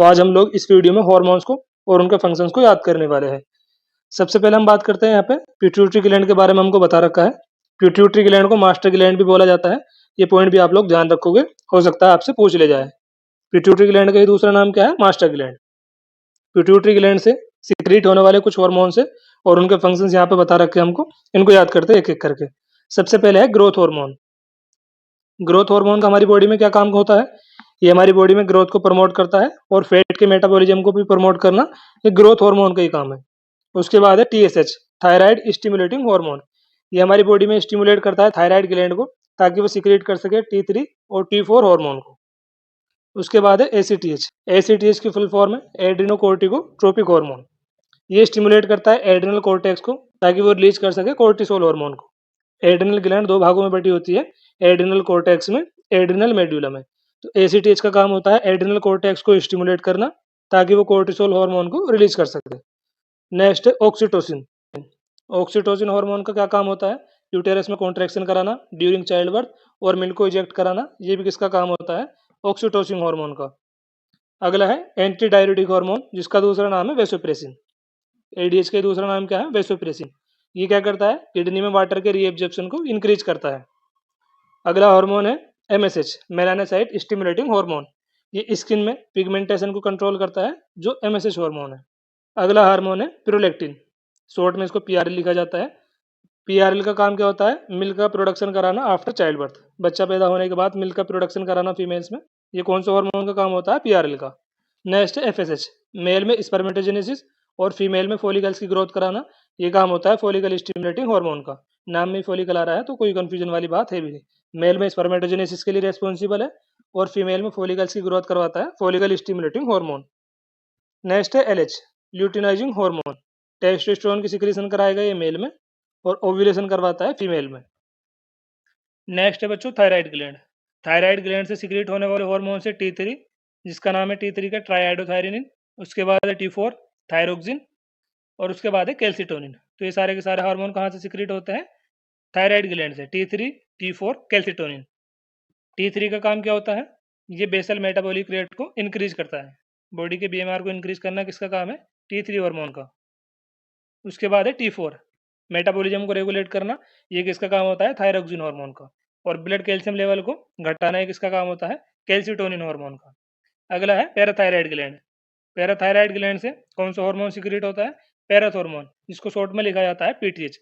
तो आज हम लोग इस वीडियो में हार्मोन्स को और उनके फंक्शंस को याद करने वाले हैं। सबसे पहले हम बात करते हैं यहाँ पे पिट्यूटरी ग्लैंड के बारे में हमको बता रखा है। पिट्यूटरी ग्लैंड को मास्टर ग्लैंड भी बोला जाता है। ये पॉइंट भी आप लोग ध्यान रखोगे, हो सकता है आपसे पूछ ले जाए। पिट्यूटरी ग्लैंड का ही दूसरा नाम क्या है? Master gland. पिट्यूटरी ग्लैंड से सिक्रीट होने वाले कुछ हार्मोन्स है और उनके फंक्शंस यहाँ पे बता रखे हैं हमको। इनको याद करते हैं एक एक करके। सबसे पहले है ग्रोथ हार्मोन। ग्रोथ हार्मोन का हमारी बॉडी में क्या काम होता है? ये हमारी बॉडी में ग्रोथ को प्रमोट करता है और फैट के मेटाबॉलिज्म को भी प्रमोट करना ये ग्रोथ हार्मोन का ही काम है। उसके बाद है टीएसएच, थायराइड स्टिमुलेटिंग हार्मोन। ये हमारी बॉडी में स्टिमुलेट करता है थायराइड ग्लैंड को ताकि वो सिक्रेट कर सके T3 और T4 हार्मोन को। उसके बाद है एसीटीएच। एसीटीएच की फुल फॉर्म है एड्रिनोकोर्टिकोट्रोपिक हार्मोन। ये स्टिमुलेट करता है एड्रिनल कॉर्टेक्स को ताकि वो रिलीज कर सके कोर्टिसोल हार्मोन को। एड्रिनल ग्लैंड दो भागों में बटी होती है, एड्रिनल कॉर्टेक्स में, एड्रिनल मेड्यूला में। तो एसीटीएच का काम होता है एड्रिनल कॉर्टेक्स को स्टिमुलेट करना ताकि वो कोर्टिसोल हार्मोन को रिलीज कर सके। नेक्स्ट है ऑक्सीटोसिन। ऑक्सीटोसिन हार्मोन का क्या काम होता है? यूटेरस में कॉन्ट्रैक्शन कराना ड्यूरिंग चाइल्ड बर्थ और मिल्क को इजेक्ट कराना। ये भी किसका काम होता है? ऑक्सीटोसिन हार्मोन का। अगला है एंटी डायरेटिक हार्मोन, जिसका दूसरा नाम है वेसोप्रेसिन। एडीएच का दूसरा नाम क्या है? वेसोप्रेसिन। ये क्या करता है? किडनी में वाटर के रीएब्जॉर्प्शन को इंक्रीज करता है। अगला हार्मोन है एमएसएच, मेलानोसाइट स्टिमुलेटिंग हार्मोन। ये स्किन में पिगमेंटेशन को कंट्रोल करता है, जो एमएसएच हार्मोन है। अगला हार्मोन है प्रोलैक्टिन, शॉर्ट में इसको पीआरएल लिखा जाता है। पीआरएल का काम क्या होता है? मिल्क का प्रोडक्शन कराना आफ्टर चाइल्ड बर्थ। बच्चा पैदा होने के बाद मिल्क का प्रोडक्शन कराना फीमेल्स में। ये कौन सा हार्मोन का काम होता है? पीआरएल का। नेक्स्ट है एफएसएच, मेल में स्पर्मेटोजेनेसिस और फीमेल में फॉलिकल्स की ग्रोथ कराना। ये काम होता है फॉलिकल स्टिमुलेटिंग हार्मोन का। नाम में फॉलिकल आ रहा है तो कोई कंफ्यूजन वाली बात है भी नहीं। मेल में स्पर्मेटोजेनेसिस के लिए रेस्पॉन्सिबल है और फीमेल में फॉलिकल्स की ग्रोथ करवाता है फॉलिकल स्टिमुलेटिंग हार्मोन। नेक्स्ट है एलएच, ल्यूटिनाइजिंग हार्मोन। टेस्टोस्टेरोन की सिक्रीशन कराएगा ये मेल में और ओव्यूलेशन करवाता है फीमेल में। नेक्स्ट है बच्चों थायराइड ग्लैंड। थायराइड ग्लैंड से सिक्रीट होने वाले हार्मोन से T3, जिसका नाम है T3 का ट्राइआइडोथायरिनिन। उसके बाद है T4 थायरोक्सिन और उसके बाद है कैल्सिटोनिन। तो ये सारे के सारे हार्मोन कहाँ से सिक्रीट होते हैं? थायराइड ग्लैंड से। T3 T4 calcitonin. T3 का काम क्या होता है? ये बेसल मेटाबॉलिक रेट को इंक्रीज करता है। बॉडी के बीएमआर को इंक्रीज करना किसका काम है? T3 हार्मोन का। उसके बाद है T4, मेटाबॉलिज्म को रेगुलेट करना। ये किसका काम होता है? थायरोक्सिन हार्मोन का। और ब्लड कैल्शियम लेवल को घटाना ये किसका काम होता है? कैल्सिटोनिन हार्मोन का। अगला है पैराथायराइड ग्लैंड। पैराथायराइड ग्लैंड से कौन सा हार्मोन सिक्रीट होता है? पैराथ हार्मोन, जिसको शॉर्ट में लिखा जाता है पीटीएच।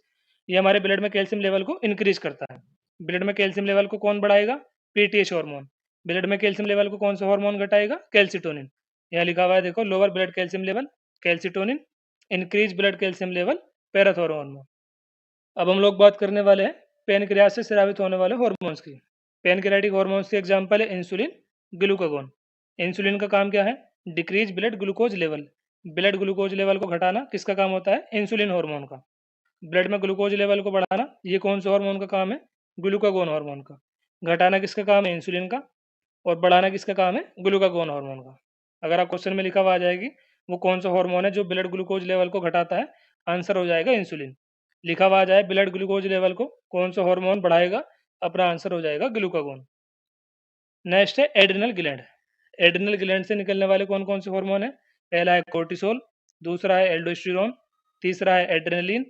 ये हमारे ब्लड में कैल्शियम लेवल को इंक्रीज करता है। ब्लड में कैल्शियम लेवल को कौन बढ़ाएगा? PTH hormone. ब्लड में कैल्शियम लेवल को कौन सा हार्मोन घटाएगा? कैल्सिटोनिन। यहाँ लिखा हुआ है देखो, lower blood calcium level calcitonin, increase blood calcium level पैराथ hormone. अब हम लोग बात करने वाले हैं पेनक्रियास से स्रावित होने वाले हार्मोन्स की। पेनक्रियाटिक हार्मोन्स के एग्जांपल है इंसुलिन, ग्लूकागोन। इंसुलिन का काम क्या है? Decrease blood glucose level. Blood glucose level को घटाना किसका काम होता है? इंसुलिन हार्मोन का। ब्लड में ग्लूकोज लेवल को बढ़ाना ये कौन सा हार्मोन का काम है? ग्लूकागोन हार्मोन का। घटाना किसका काम है? इंसुलिन का। और बढ़ाना किसका काम है? ग्लूकागोन हार्मोन का। अगर आप क्वेश्चन में लिखा हुआ आ जाएगी वो कौन सा हार्मोन है जो ब्लड ग्लूकोज लेवल को घटाता है, आंसर हो जाएगा इंसुलिन। लिखा हुआ आ जाए ब्लड ग्लूकोज लेवल को कौन सा हार्मोन बढ़ाएगा, अपना आंसर हो जाएगा ग्लूकागोन। नेक्स्ट है एड्रिनल ग्लैंड। एड्रिनल ग्लैंड से निकलने वाले कौन कौन से हार्मोन है? पहला है कोर्टिसोल, दूसरा है एल्डोस्टेरोन, तीसरा है एड्रेनलिन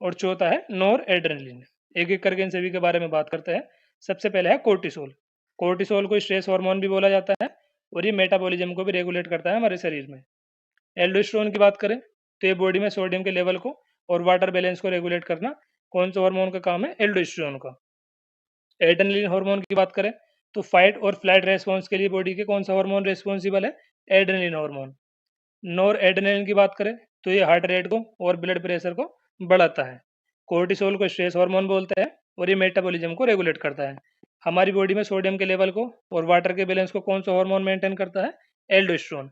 और चौथा है नॉर एड्रेनलिन। एक एक करके इन सभी के बारे में बात करते हैं। सबसे पहले है कोर्टिसोल। कोर्टिसोल को स्ट्रेस हार्मोन भी बोला जाता है और ये मेटाबॉलिज्म को भी रेगुलेट करता है हमारे शरीर में। एल्डोस्टेरोन की बात करें तो ये बॉडी में सोडियम के लेवल को और वाटर बैलेंस को रेगुलेट करना कौन सा हार्मोन का काम है? एल्डोस्टेरोन का। एड्रेनलिन हार्मोन की बात करें तो फाइट और फ्लाइट रेस्पॉन्स के लिए बॉडी के कौन सा हार्मोन रेस्पॉन्सिबल है? Adrenaline hormone. नॉर एड्रेनलिन की बात करें तो ये हार्ट रेट को और ब्लड प्रेशर को बढ़ाता है। कोर्टिसोल को स्ट्रेस हार्मोन बोलते हैं और ये मेटाबॉलिज्म को रेगुलेट करता है। हमारी बॉडी में सोडियम के लेवल को और वाटर के बैलेंस को कौन सा हार्मोन मेंटेन करता है? एल्डोस्टेरोन।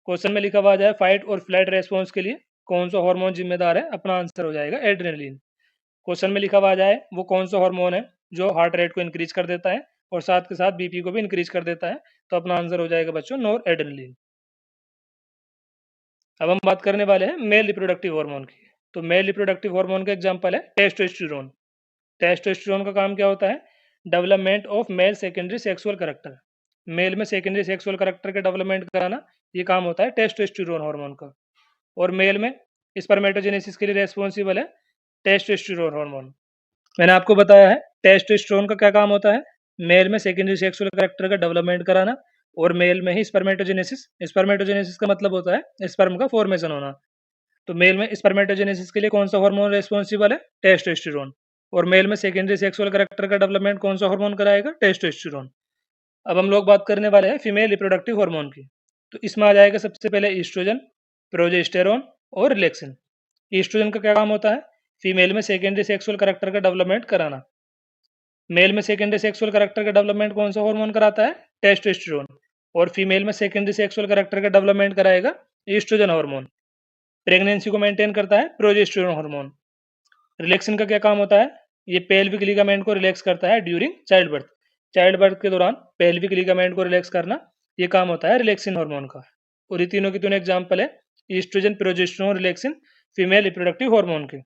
क्वेश्चन में लिखा हुआ आ जाए फाइट और फ्लाइट रेस्पॉन्स के लिए कौन सा हार्मोन जिम्मेदार है, अपना आंसर हो जाएगा एड्रेनलिन। क्वेश्चन में लिखा हुआ आ जाए वो कौन सा हार्मोन है जो हार्ट रेट को इंक्रीज कर देता है और साथ के साथ बीपी को भी इंक्रीज कर देता है, तो अपना आंसर हो जाएगा बच्चों नॉर एड्रेनलिन। अब हम बात करने वाले हैं मेल रिप्रोडक्टिव हार्मोन की। तो मेल रिप्रोडक्टिव हार्मोन का एग्जांपल है टेस्टोस्टेरोन। टेस्टोस्टेरोन का काम क्या होता है? Development of male secondary sexual character. Male में सेकेंडरी सेक्सुअल कैरेक्टर के डेवलपमेंट कराना, ये काम होता है टेस्टोस्टेरोन हार्मोन का। और मेल में स्पर्मेटोजेनेसिस के लिए रेस्पॉन्सिबल है टेस्टोस्टेरोन हार्मोन। मैंने आपको बताया है टेस्टोस्टेरोन का क्या काम होता है, मेल में सेकेंडरी सेक्सुअल कैरेक्टर का डेवलपमेंट कराना, और मेल में ही स्पर्मेटोजेनेसिस। स्पर्मेटोजेनेसिस का मतलब होता है स्पर्म का फॉर्मेशन होना। तो मेल में स्पर्मेटोजेनेसिस के लिए कौन सा हार्मोन रेस्पॉन्सिबल है, टेस्टोस्टेरोन। और मेल में सेकेंडरी सेक्सुअल कैरेक्टर का डेवलपमेंट कौन सा हार्मोन कराएगा, टेस्टोस्टेरोन। अब हम लोग बात करने वाले हैं फीमेल रिप्रोडक्टिव हार्मोन की। तो इसमें आ जाएगा सबसे पहले ईस्ट्रोजन, प्रोजेस्टेरोन और रिलैक्सिन। ईस्ट्रोजन का क्या काम होता है, फीमेल में सेकेंडरी सेक्सुअल कैरेक्टर का डेवलपमेंट कराना। मेल में सेकेंडरी सेक्सुअल कैरेक्टर का डेवलपमेंट कौन सा हार्मोन कराता है, टेस्टोस्टेरोन। और फीमेल में सेकेंडरी सेक्सुअल कैरेक्टर का डेवलपमेंट कराएगा ईस्ट्रोजन हार्मोन। प्रेगनेंसी को मेंटेन करता है प्रोजेस्टेरोन हार्मोन। रिलैक्सिन का क्या काम होता है, ये पेल्विक लिगामेंट को रिलैक्स करता है during child birth. Child birth के दौरान पेल्विक लिगामेंट को रिलैक्स करना, ये काम होता है रिलैक्सिन हार्मोन का। और ये तीनों की तीनों एग्जाम्पल है oestrogen, progesterone, relaxin, female reproductive hormone की।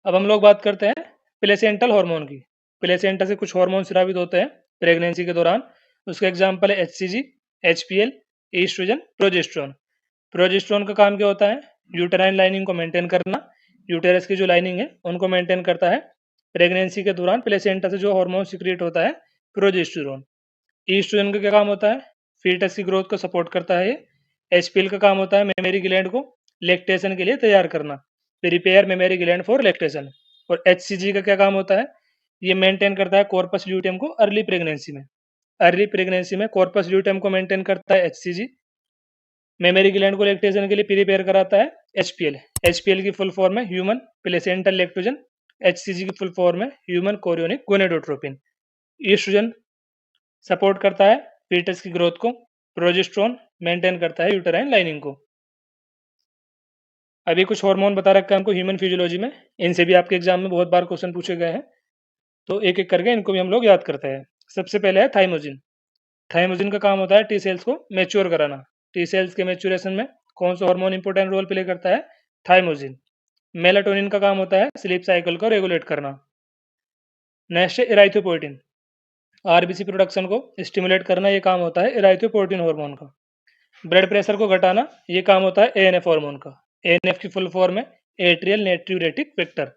अब हम लोग बात करते हैं प्लेसेंटल हार्मोन की। प्लेसेंटा से कुछ हार्मोन स्रावित होते हैं प्रेगनेंसी के दौरान। उसका एग्जाम्पल है HCG, HPL, oestrogen, progesterone. Progesterone का काम क्या होता है, यूटेराइन लाइनिंग को मेंटेन करना। यूटेरस की जो लाइनिंग है उनको मेंटेन करता है। प्रेगनेंसी के दौरान प्लेसेंटा से जो हार्मोन सिक्रिएट होता है प्रोजेस्टेरोन। ईस्ट्रोजन का क्या काम होता है, फीटस की ग्रोथ को सपोर्ट करता है ये। HPL का काम होता है मेमरी ग्लैंड को लैक्टेशन के लिए तैयार करना, prepare mammary gland for lactation. और HCG का क्या काम होता है, ये मेंटेन करता है कॉर्पस ल्यूटियम को अर्ली प्रेगनेंसी में। अर्ली प्रेगनेंसी में कॉर्पस ल्यूटियम को मेंटेन करता है HCG। मेमरी ग्लैंड को लैक्टेशन के लिए प्रिपेयर कराता है HPL। HPL की फुल फॉर्म है ह्यूमन प्लेसेंटल लैक्टोजन। HCG की फुल फॉर्म है human chorionic gonadotropin. Estrogen support करता है फीटस की ग्रोथ को। प्रोजेस्टेरोन मेंटेन करता है यूटेराइन लाइनिंग को। अभी कुछ हार्मोन बता रखा है हमको ह्यूमन फिजियोलॉजी में, इनसे भी आपके एग्जाम में बहुत बार क्वेश्चन पूछे गए हैं। तो एक एक करके इनको भी हम लोग याद करते हैं। सबसे पहले है थाइमोजिन। थाइमोजिन का काम होता है टी सेल्स को मैच्योर कराना। टी सेल्स के मैच्योरेशन में कौन सा हार्मोन इंपॉर्टेंट रोल प्ले करता है, थाइमोजिन। मेलाटोनिन का काम होता है स्लीप साइकिल को रेगुलेट करना। नेक्स्ट है इराइथोपोइटिन, आरबीसी प्रोडक्शन को स्टिमुलेट करना, ये काम होता है इराइथोपोइटिन हार्मोन का। ब्लड प्रेशर को घटाना, ये काम होता है एएनएफ हार्मोन का। एएनएफ की फुल फॉर्म है एट्रियल नेट्रियूरेटिक फैक्टर।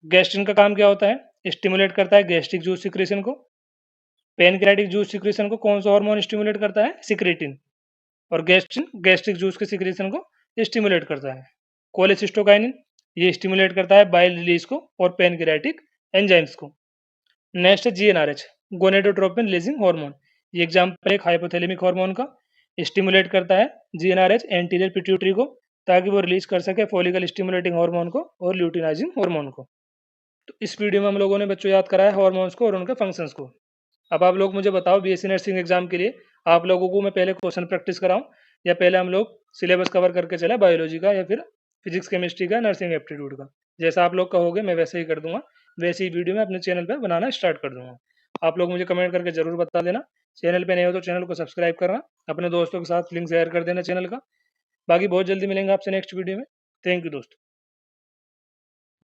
गैस्ट्रिन का काम क्या होता है, स्टिमुलेट करता है गैस्ट्रिक जूस सिक्रेशन को। पेनक्रेटिक जूस सिक्रेशन को कौन सा हार्मोन स्टिमुलेट करता है, सिक्रेटिन। और गैस्ट्रिन गैस्ट्रिक जूस के सिक्रेशन को स्टिमुलेट करता है। कोलेसिस्टोकाइनिन, ये स्टिमुलेट करता है बाइल रिलीज को और पेनक्रेटिक एंजाइम्स को। नेक्स्ट है जीएनआरएच, गोनेडोट्रोपिन रिलीजिंग हार्मोन। ये एग्जाम्पल एक हाइपोथैलेमिक हार्मोन का। स्टिमुलेट करता है जीएनआरएच एंटीरियर पिट्यूटरी को, ताकि वो रिलीज कर सके फॉलिकल स्टिमुलेटिंग हार्मोन को और ल्यूटिनाइजिंग हार्मोन को। तो इस वीडियो में हम लोगों ने बच्चों याद कराया हार्मोन्स को और उनके फंक्शंस को। अब आप लोग मुझे बताओ बीएससी नर्सिंग एग्जाम के लिए आप लोगों को मैं पहले क्वेश्चन प्रैक्टिस कराऊं, या पहले हम लोग सिलेबस कवर करके चले बायोलॉजी का, या फिर फिजिक्स केमिस्ट्री का, नर्सिंग एप्टीट्यूड का। जैसा आप लोग कहोगे मैं वैसे ही कर दूंगा। वैसे ही वीडियो मैं अपने चैनल पर बनाना स्टार्ट कर दूंगा। आप लोग मुझे कमेंट करके जरूर बता देना। चैनल पे नए हो तो चैनल को सब्सक्राइब करना, अपने दोस्तों के साथ लिंक शेयर कर देना चैनल का। बाकी बहुत जल्दी मिलेंगे आपसे नेक्स्ट वीडियो में। थैंक यू दोस्तों।